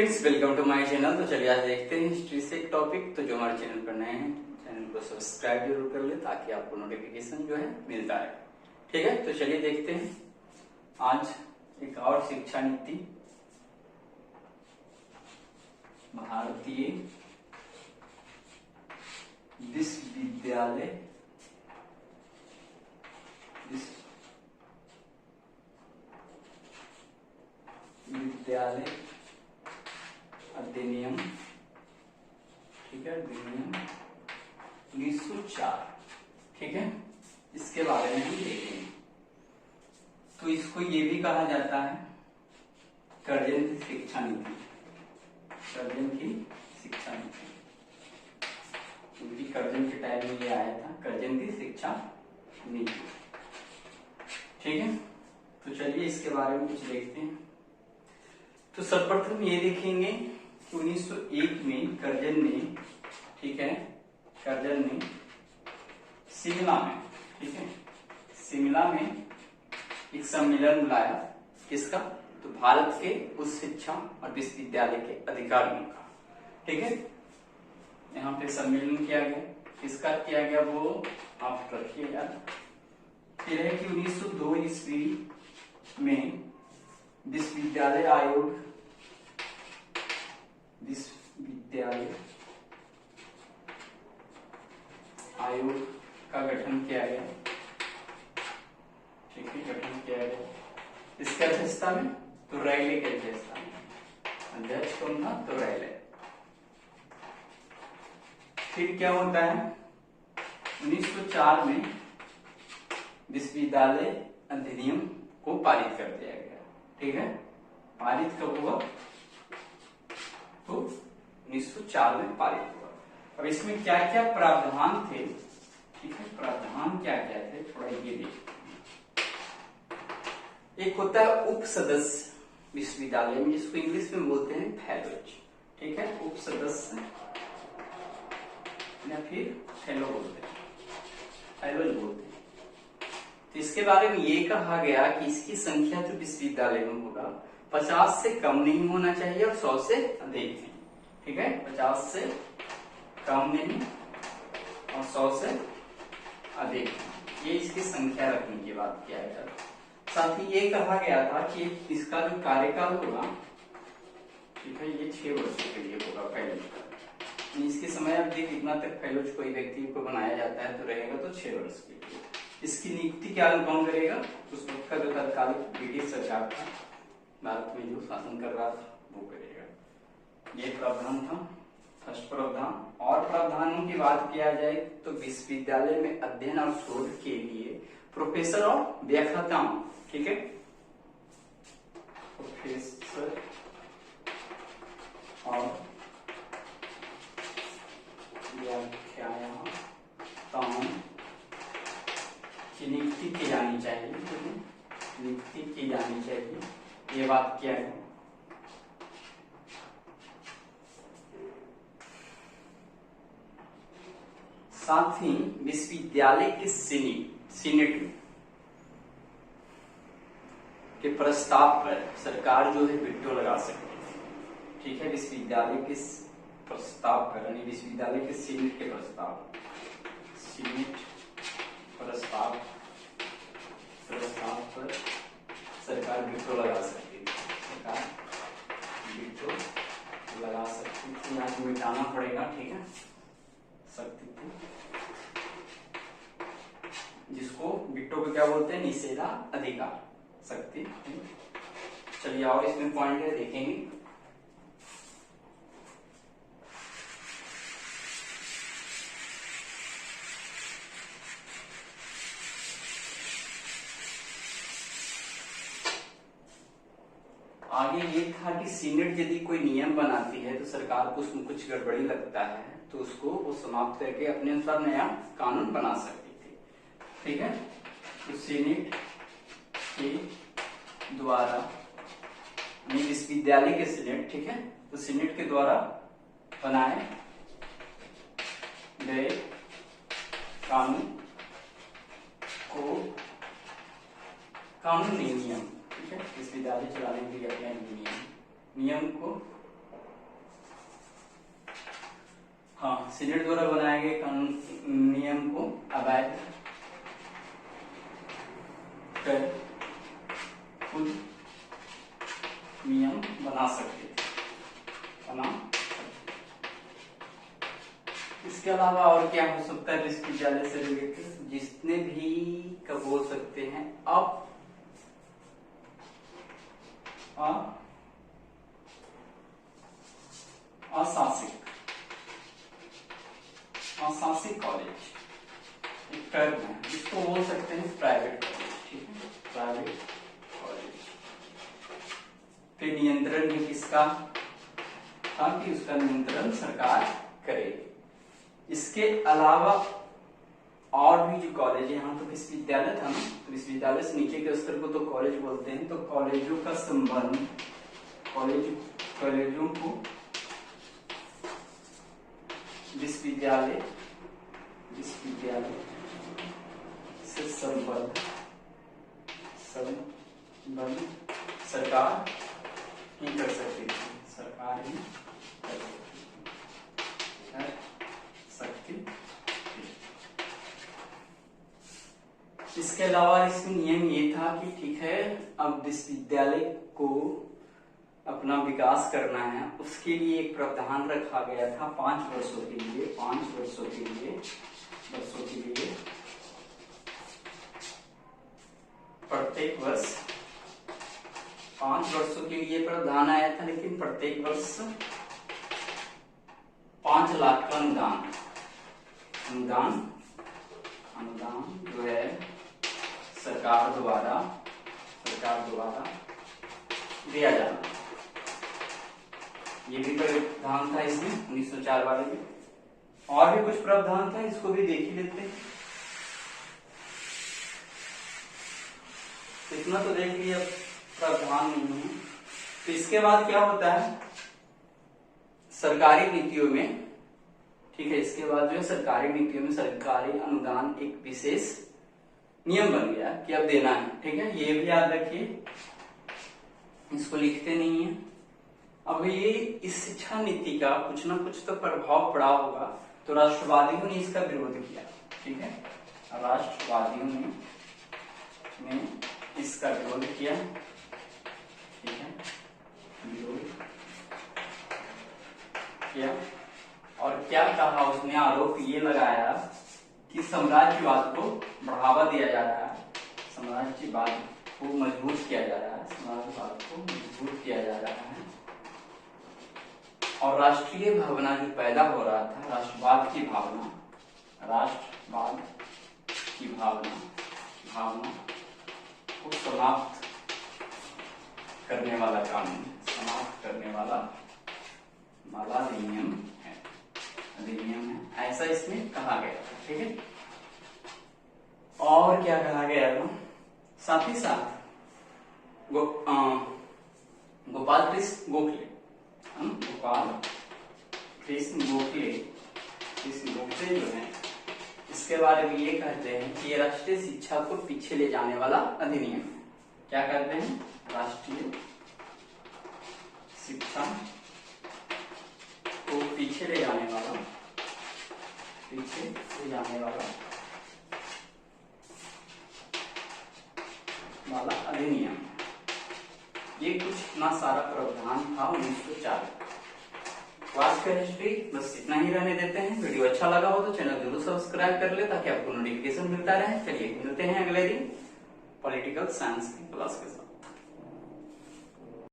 Friends, welcome to my channel. तो चलिए आज देखते हैं हिस्ट्री से एक टॉपिक। तो जो हमारे चैनल पर नए हैं, चैनल को सब्सक्राइब जरूर कर ले ताकि आपको नोटिफिकेशन जो है मिलता है। ठीक है, तो चलिए देखते हैं आज एक और शिक्षा नीति भारतीय विश्वविद्यालय अधिनियम, ठीक है, अधिनियम 1904, ठीक है, इसके बारे में हम देखेंगे। तो इसको ये भी कहा जाता है कर्जन की शिक्षा नीति, कर्जन की शिक्षा नीति, क्योंकि कर्जन के टाइम में ये आया था, कर्जन की शिक्षा नीति। ठीक है, तो चलिए इसके बारे में कुछ देखते हैं। तो सर्वप्रथम ये देखेंगे कि 1901 में कर्जन ने, ठीक है, कर्जन ने शिमला में, ठीक है, शिमला में एक सम्मेलन बुलाया। किसका? तो भारत के उच्च शिक्षा और विश्वविद्यालय के अधिकारियों का। ठीक है, यहाँ पे सम्मेलन किया गया। किसका किया गया वो आप रखिए यार। फिर है कि 1902 ईस्वी में विश्वविद्यालय आयोग का गठन किया गया। ठीक है, गठन किया गया। इसके अध्यक्षता में तो रैले के अध्यक्षता में, अध्यक्ष कौन था? तो रैले। फिर क्या होता है? 1904 में विश्वविद्यालय अधिनियम को पारित कर दिया गया। ठीक है, पारित कब हुआ? तो 1904 में पारित हुआ। अब इसमें क्या क्या प्रावधान थे? ठीक है, प्रावधान क्या क्या थे थोड़ा ये देखते हैं। एक होता है उप सदस्य विश्वविद्यालय में, जिसको इंग्लिश में बोलते हैं फेलोज। ठीक है, उप सदस्य या फिर फेलो बोलते हैं, फेलोज बोलते हैं। तो इसके बारे में ये कहा गया कि इसकी संख्या जो विश्वविद्यालय में होगा 50 से कम नहीं होना चाहिए और 100 से अधिक नहीं। ठीक है, 50 से कम नहीं और 100 से अधिक, ये इसकी संख्या रखने की बात किया गया। साथ ही ये कहा गया था कि इसका जो कार्यकाल होगा, ठीक है, ये 6 वर्षों के लिए होगा फेलोज का। इसकी समय अवधि कितना तक फेलोज कोई व्यक्ति को बनाया जाता है तो रहेगा तो 6 वर्ष के लिए। इसकी नियुक्ति क्या कौन करेगा? उस वक्त का जो तत्कालीन ब्रिटिश सरकार था, भारत में जो शासन कर रहा था, वो करेगा। ये प्रावधान था, फर्स्ट प्रावधान। और प्रावधानों की बात किया जाए तो विश्वविद्यालय में अध्ययन और शोध के लिए प्रोफेसर और व्याख्याताओं, ठीक है, प्रोफेसर और व्याख्याताओं की नियुक्ति की जानी चाहिए, नियुक्ति की जानी चाहिए, ये बात क्या है। साथ ही विश्वविद्यालय के सीनेट के प्रस्ताव पर सरकार जो है वेटो लगा सकती है। ठीक है, विश्वविद्यालय के प्रस्ताव पर, यानी विश्वविद्यालय के सीनेट के प्रस्ताव पर सरकार वेटो लगा सकती है। सरकार वेटो लगा सकती थी, यहाँ को मिटाना पड़ेगा। ठीक है, सकती थी, जिसको वेटो को क्या बोलते हैं? निषेधाधिकार, शक्ति। चलिए और इसमें पॉइंट है, देखेंगे। आगे ये था कि सीनेट यदि कोई नियम बनाती है तो सरकार को उसमें कुछ गड़बड़ी लगता है तो उसको वो समाप्त करके अपने अनुसार नया कानून बना सकती थी। ठीक है, तो सीनेट के द्वारा, विश्वविद्यालय के सीनेट, ठीक है, तो सीनेट के द्वारा बनाए गए कानून को, कानून नहीं, नियम, ठीक है, विश्वविद्यालय चलाने के लिए अपने नियम को हाँ, सीनेट द्वारा बनाए गए कानून नियम को अवैध कर खुद नियम बना सकते थे, इसके अलावा और क्या हो सकता है विश्वविद्यालय से रिलेटेड, जितने भी कब बोल सकते हैं अशासित कॉलेज एक टर्म है, इसको बोल सकते हैं प्राइवेट कॉलेज, ठीक है, प्राइवेट कॉलेज पे नियंत्रण भी किसका था कि उसका नियंत्रण सरकार करे। इसके अलावा और भी जो कॉलेज है, यहाँ तो विश्वविद्यालय था ना, तो विश्वविद्यालय से नीचे के स्तर को तो कॉलेज बोलते हैं, तो कॉलेजों का संबंध कॉलेजों को विश्वविद्यालय से संबंध सरकार ही कर सकती थी, सरकार ही कर सकती थी। इसके अलावा इसमें नियम ये था कि ठीक है, अब विश्वविद्यालय को अपना विकास करना है, उसके लिए एक प्रावधान रखा गया था 5 वर्षों के लिए प्रत्येक वर्ष 5 वर्षों के लिए प्रावधान आया था, लेकिन प्रत्येक वर्ष 5 लाख का अनुदान जो है सरकार द्वारा दिया जाना। ये भी प्रावधान था इसमें 1904 वाले में। और भी कुछ प्रावधान था, इसको भी देख ही लेते हैं। इतना तो देख लिया, प्रावधान नहीं है। तो इसके बाद क्या होता है सरकारी नीतियों में, ठीक है, इसके बाद जो है सरकारी नीतियों में सरकारी अनुदान एक विशेष नियम बन गया कि अब देना है, ठीक है, ये भी याद रखिए, इसको लिखते नहीं है। अब ये इस शिक्षा नीति का कुछ ना कुछ तो प्रभाव पड़ा होगा, तो राष्ट्रवादियों ने इसका विरोध किया, ठीक है, राष्ट्रवादियों ने इसका विरोध किया, ठीक है, विरोध किया। और क्या कहा उसने, आरोप ये लगाया कि साम्राज्यवाद को बढ़ावा दिया जा रहा है, साम्राज्यवाद को मजबूत किया जा रहा है, साम्राज्यवाद को मजबूत किया जा रहा है, और राष्ट्रीय भावना जो पैदा हो रहा था, राष्ट्रवाद की भावना को समाप्त करने वाला कानून, समाप्त करने वाला अधिनियम है, ऐसा इसमें कहा गया था, ठीक है। और क्या कहा गया था, साथ ही साथ गोपाल कृष्ण गोखले जो है, इसके बारे में ये कहते हैं कि ये राष्ट्रीय शिक्षा को पीछे ले जाने वाला अधिनियम है। क्या कहते हैं, राष्ट्रीय शिक्षा को पीछे ले जाने वाला अधिनियम। ये कुछ ना सारा प्रावधान था 1904। आज का हिस्ट्री बस इतना ही रहने देते हैं। वीडियो अच्छा लगा हो तो चैनल जरूर सब्सक्राइब कर ले, ताकि आपको नोटिफिकेशन मिलता रहे। चलिए मिलते हैं अगले दिन पॉलिटिकल साइंस की क्लास के साथ।